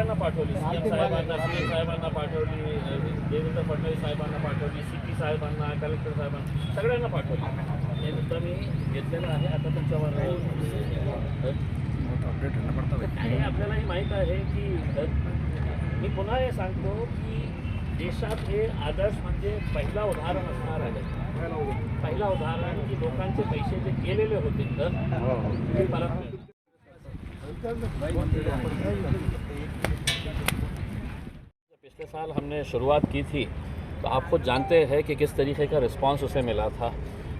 सगळ्यांना पाठवली, सीएम साहेबांना, सीएम साहेबांना पाठवली, देवेंद्र फडणवीस साहेबांना पाठवली, सीपी साहेबांना, कलेक्टर साहेबांना, सगळ्यांना पाठवली. हे मुद्दा मी घेतलेला आहे. आता तुमच्यावर आपल्यालाही माहीत आहे की मी पुन्हा हे सांगतो की देशात हे आदर्श म्हणजे पहिला उदाहरण असणार आहे. पहिला उदाहरण की लोकांचे पैसे जे गेलेले होते ते परत. पिछले साल हमने शुरुआत की थी तो आप खुद जानते हैं कि किस तरीके का रिस्पांस उसे मिला था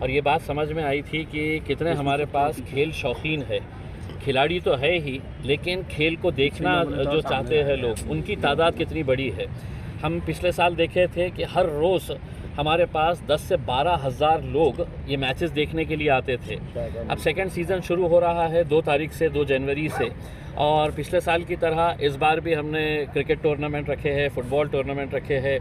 और ये बात समझ में आई थी कि कितने हमारे पास खेल शौकीन है. खिलाड़ी तो है ही, लेकिन खेल को देखना जो चाहते हैं लोग, उनकी तादाद कितनी बड़ी है. हम पिछले साल देखे थे कि हर रोज़ हमारे पास 10 से 12 हज़ार लोग ये मैचेस देखने के लिए आते थे. अब सेकंड सीज़न शुरू हो रहा है 2 तारीख से, 2 जनवरी से, और पिछले साल की तरह इस बार भी हमने क्रिकेट टूर्नामेंट रखे हैं, फुटबॉल टूर्नामेंट रखे हैं,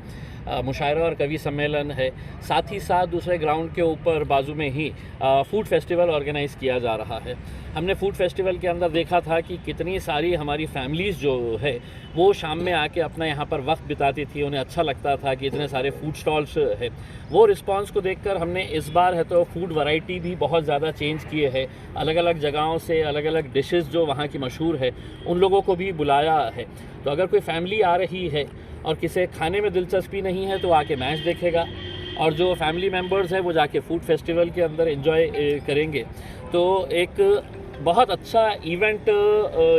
मुशायरा और कवि सम्मेलन है. साथ ही साथ दूसरे ग्राउंड के ऊपर बाजू में ही फूड फेस्टिवल ऑर्गेनाइज़ किया जा रहा है. हमने फूड फेस्टिवल के अंदर देखा था कि कितनी सारी हमारी फैमिलीज़ जो है वो शाम में आके अपना यहाँ पर वक्त बिताती थी. उन्हें अच्छा लगता था कि इतने सारे फूड स्टॉल्स है. वो रिस्पांस को देखकर हमने इस बार है तो फूड वैरायटी भी बहुत ज़्यादा चेंज किए हैं. अलग अलग जगहों से अलग अलग डिशेस जो वहाँ की मशहूर है उन लोगों को भी बुलाया है. तो अगर कोई फैमिली आ रही है और किसी खाने में दिलचस्पी नहीं है तो आके मैच देखेगा, और जो फैमिली मेम्बर्स हैं वो जाके फूड फेस्टिवल के अंदर एंजॉय करेंगे. तो एक बहुत अच्छा इवेंट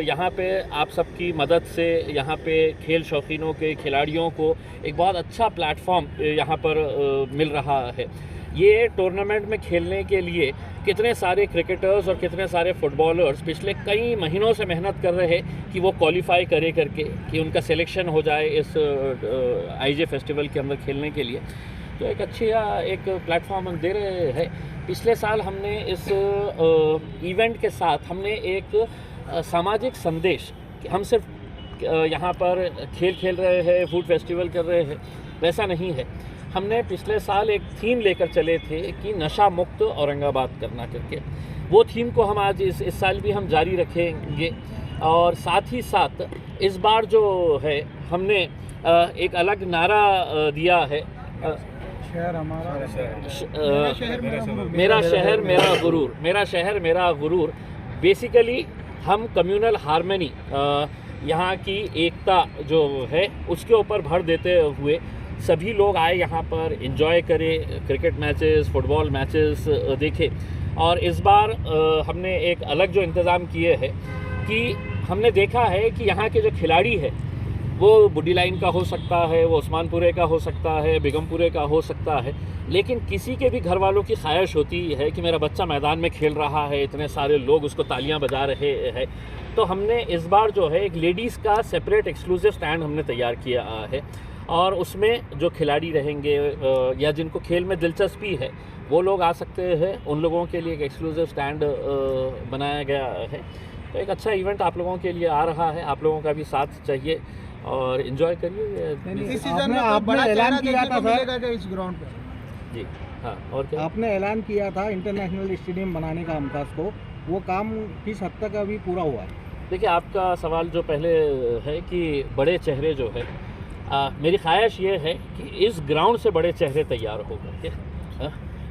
यहाँ पे आप सबकी मदद से यहाँ पे खेल शौकीनों के खिलाड़ियों को एक बहुत अच्छा प्लेटफॉर्म यहाँ पर मिल रहा है. ये टूर्नामेंट में खेलने के लिए कितने सारे क्रिकेटर्स और कितने सारे फुटबॉलर्स पिछले कई महीनों से मेहनत कर रहे हैं कि वो क्वालिफाई करे करके कि उनका सिलेक्शन हो जाए इस आईजे फेस्टिवल के अंदर खेलने के लिए. तो एक अच्छी एक प्लेटफॉर्म हम दे रहे हैं. पिछले साल हमने इस इवेंट के साथ हमने एक सामाजिक संदेश, हम सिर्फ यहाँ पर खेल रहे हैं, फूड फेस्टिवल कर रहे हैं, वैसा नहीं है. हमने पिछले साल एक थीम लेकर चले थे कि नशा मुक्त औरंगाबाद करना करके. वो थीम को हम आज इस साल भी हम जारी रखेंगे. और साथ ही साथ इस बार जो है हमने एक अलग नारा दिया है, शहर हमारा, मेरा शहर मेरा गुरूर, मेरा शहर मेरा गुरूर. बेसिकली हम कम्युनल हार्मनी, यहाँ की एकता जो है उसके ऊपर भर देते हुए सभी लोग आए यहाँ पर एंजॉय करें, क्रिकेट मैचेस, फुटबॉल मैचेस देखें. और इस बार हमने एक अलग जो इंतज़ाम किए हैं कि हमने देखा है कि यहाँ के जो खिलाड़ी है वो बुड्डी लाइन का हो सकता है, वो उस्मानपुरे का हो सकता है, बेगमपुरे का हो सकता है, लेकिन किसी के भी घर वालों की ख्वाहिश होती है कि मेरा बच्चा मैदान में खेल रहा है, इतने सारे लोग उसको तालियां बजा रहे हैं. तो हमने इस बार जो है एक लेडीज़ का सेपरेट एक्सक्लूसिव स्टैंड हमने तैयार किया है, और उसमें जो खिलाड़ी रहेंगे या जिनको खेल में दिलचस्पी है वो लोग आ सकते हैं. उन लोगों के लिए एक एक्सक्लूसिव स्टैंड बनाया गया है. तो एक अच्छा इवेंट आप लोगों के लिए आ रहा है. आप लोगों का भी साथ चाहिए और एंजॉय करिए. आपने ऐलान किया था सर इस ग्राउंड पे. जी हाँ, और क्या आपने ऐलान किया था इंटरनेशनल स्टेडियम बनाने का हमकास को, वो काम किस हद तक अभी पूरा हुआ है? देखिए, आपका सवाल जो पहले है कि बड़े चेहरे जो है, मेरी ख्वाहिश ये है कि इस ग्राउंड से बड़े चेहरे तैयार हो करके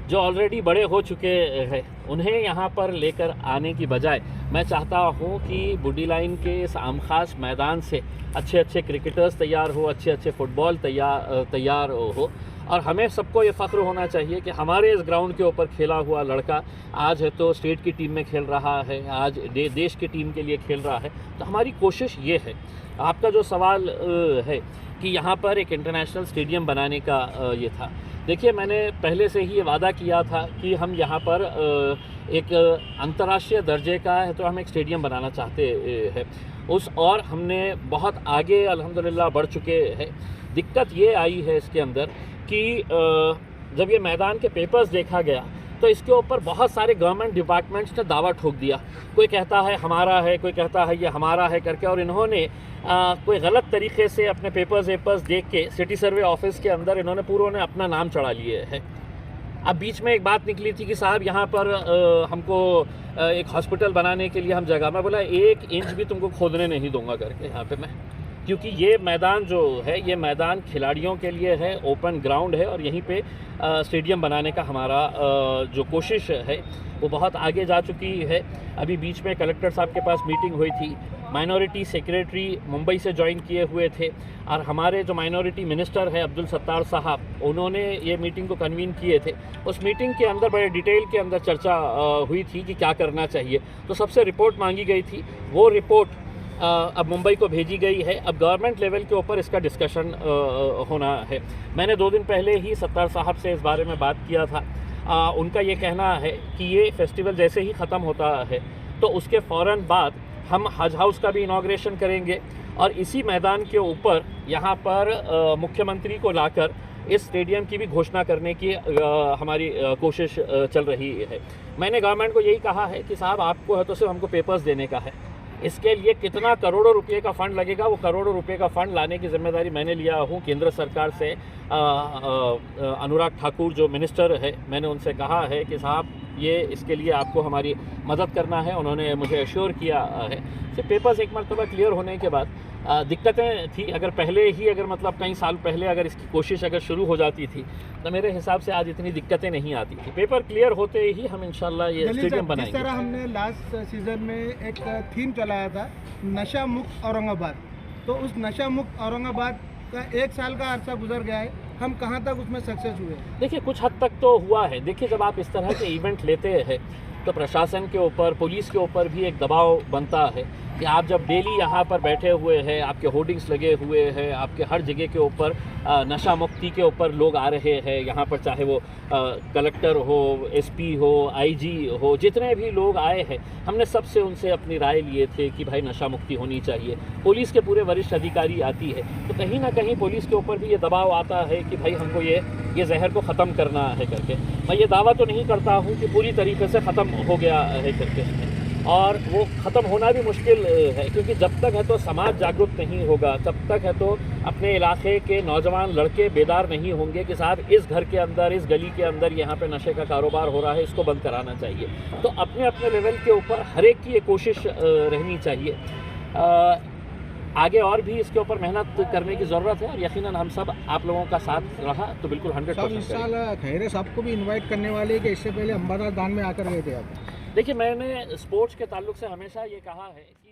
जो ऑलरेडी बड़े हो चुके हैं उन्हें यहाँ पर लेकर आने की बजाय मैं चाहता हूँ कि बुड्डी लाइन के इस आमखास मैदान से अच्छे अच्छे क्रिकेटर्स तैयार हो, अच्छे अच्छे फुटबॉल तैयार हो. और हमें सबको ये फ़ख्र होना चाहिए कि हमारे इस ग्राउंड के ऊपर खेला हुआ लड़का आज है तो स्टेट की टीम में खेल रहा है, आज देश की टीम के लिए खेल रहा है. तो हमारी कोशिश ये है. आपका जो सवाल है कि यहाँ पर एक इंटरनेशनल स्टेडियम बनाने का ये था, देखिए मैंने पहले से ही ये वादा किया था कि हम यहाँ पर एक अंतर्राष्ट्रीय दर्जे का है तो हम एक स्टेडियम बनाना चाहते हैं. और हमने बहुत आगे अल्हम्दुलिल्लाह बढ़ चुके हैं. दिक्कत ये आई है इसके अंदर कि जब ये मैदान के पेपर्स देखा गया तो इसके ऊपर बहुत सारे गवर्नमेंट डिपार्टमेंट्स ने दावा ठोक दिया. कोई कहता है हमारा है, कोई कहता है ये हमारा है करके, और इन्होंने कोई गलत तरीके से अपने पेपर्स देख के सिटी सर्वे ऑफिस के अंदर इन्होंने पूरों ने अपना नाम चढ़ा लिए है. अब बीच में एक बात निकली थी कि साहब यहाँ पर हमको एक हॉस्पिटल बनाने के लिए हम जगह, मैं बोला 1 इंच भी तुमको खोदने नहीं दूंगा करके यहाँ पे मैं. क्योंकि ये मैदान जो है ये मैदान खिलाड़ियों के लिए है, ओपन ग्राउंड है और यहीं पे स्टेडियम बनाने का हमारा जो कोशिश है वो बहुत आगे जा चुकी है। अभी बीच में कलेक्टर साहब के पास मीटिंग हुई थी, माइनॉरिटी सेक्रेटरी मुंबई से ज्वाइन किए हुए थे और हमारे जो माइनॉरिटी मिनिस्टर है अब्दुल सत्तार साहब, उन्होंने ये मीटिंग को कन्वीन किए थे। उस मीटिंग के अंदर बड़े डिटेल के अंदर चर्चा हुई थी कि क्या करना चाहिए। तो सबसे रिपोर्ट मांगी गई थी, वो रिपोर्ट अब मुंबई को भेजी गई है। अब गवर्नमेंट लेवल के ऊपर इसका डिस्कशन होना है। मैंने 2 दिन पहले ही सत्तार साहब से इस बारे में बात किया था। उनका ये कहना है कि ये फेस्टिवल जैसे ही ख़त्म होता है तो उसके फ़ौरन बाद हम हज हाउस का भी इनाग्रेशन करेंगे और इसी मैदान के ऊपर यहाँ पर मुख्यमंत्री को लाकर इस स्टेडियम की भी घोषणा करने की हमारी कोशिश चल रही है। मैंने गवर्नमेंट को यही कहा है कि साहब आपको है तो सिर्फ हमको पेपर्स देने का है, इसके लिए कितना करोड़ों रुपए का फ़ंड लगेगा वो करोड़ों रुपए का फ़ंड लाने की जिम्मेदारी मैंने लिया हूँ। केंद्र सरकार से अनुराग ठाकुर जो मिनिस्टर है, मैंने उनसे कहा है कि साहब ये इसके लिए आपको हमारी मदद करना है। उन्होंने मुझे एश्योर किया है। सिर्फ पेपर्स एक मरतबा क्लियर होने के बाद दिक्कतें थी, अगर पहले ही अगर मतलब कई साल पहले अगर इसकी कोशिश अगर शुरू हो जाती थी तो मेरे हिसाब से आज इतनी दिक्कतें नहीं आती थी। पेपर क्लियर होते ही हम इंशाल्लाह ये स्टेडियम बनाएंगे। जिस तरह हमने लास्ट सीजन में एक थीम चलाया था नशा मुक्त औरंगाबाद, तो उस नशा मुक्त औरंगाबाद का 1 साल का अरसा गुजर गया है, हम कहाँ तक उसमें सक्सेस हुए? देखिए कुछ हद तक तो हुआ है। देखिए जब आप इस तरह के इवेंट लेते हैं तो प्रशासन के ऊपर, पुलिस के ऊपर भी एक दबाव बनता है कि आप जब डेली यहाँ पर बैठे हुए हैं, आपके होर्डिंग्स लगे हुए हैं, आपके हर जगह के ऊपर नशा मुक्ति के ऊपर लोग आ रहे हैं यहाँ पर, चाहे वो कलेक्टर हो, एसपी हो, आईजी हो, जितने भी लोग आए हैं हमने सबसे उनसे अपनी राय लिए थे कि भाई नशा मुक्ति होनी चाहिए। पुलिस के पूरे वरिष्ठ अधिकारी आती है तो कहीं ना कहीं पुलिस के ऊपर भी ये दबाव आता है कि भाई हमको ये जहर को ख़त्म करना है करके। मैं ये दावा तो नहीं करता हूँ कि पूरी तरीके से ख़त्म हो गया है करके, और वो ख़त्म होना भी मुश्किल है क्योंकि जब तक है तो समाज जागरूक नहीं होगा, तब तक है तो अपने इलाके के नौजवान लड़के बेदार नहीं होंगे कि साहब इस घर के अंदर, इस गली के अंदर यहाँ पे नशे का कारोबार हो रहा है, इसको बंद कराना चाहिए। तो अपने अपने लेवल के ऊपर हर एक की ये कोशिश रहनी चाहिए। आगे और भी इसके ऊपर मेहनत करने की ज़रूरत है और यकीनन हम सब आप लोगों का साथ रहा तो बिल्कुल 100%। इस साल खैरे साहब को भी इनवाइट करने वाले कि इससे पहले अंबादास दान में आकर गए थे आप? देखिए मैंने स्पोर्ट्स के ताल्लुक से हमेशा ये कहा है कि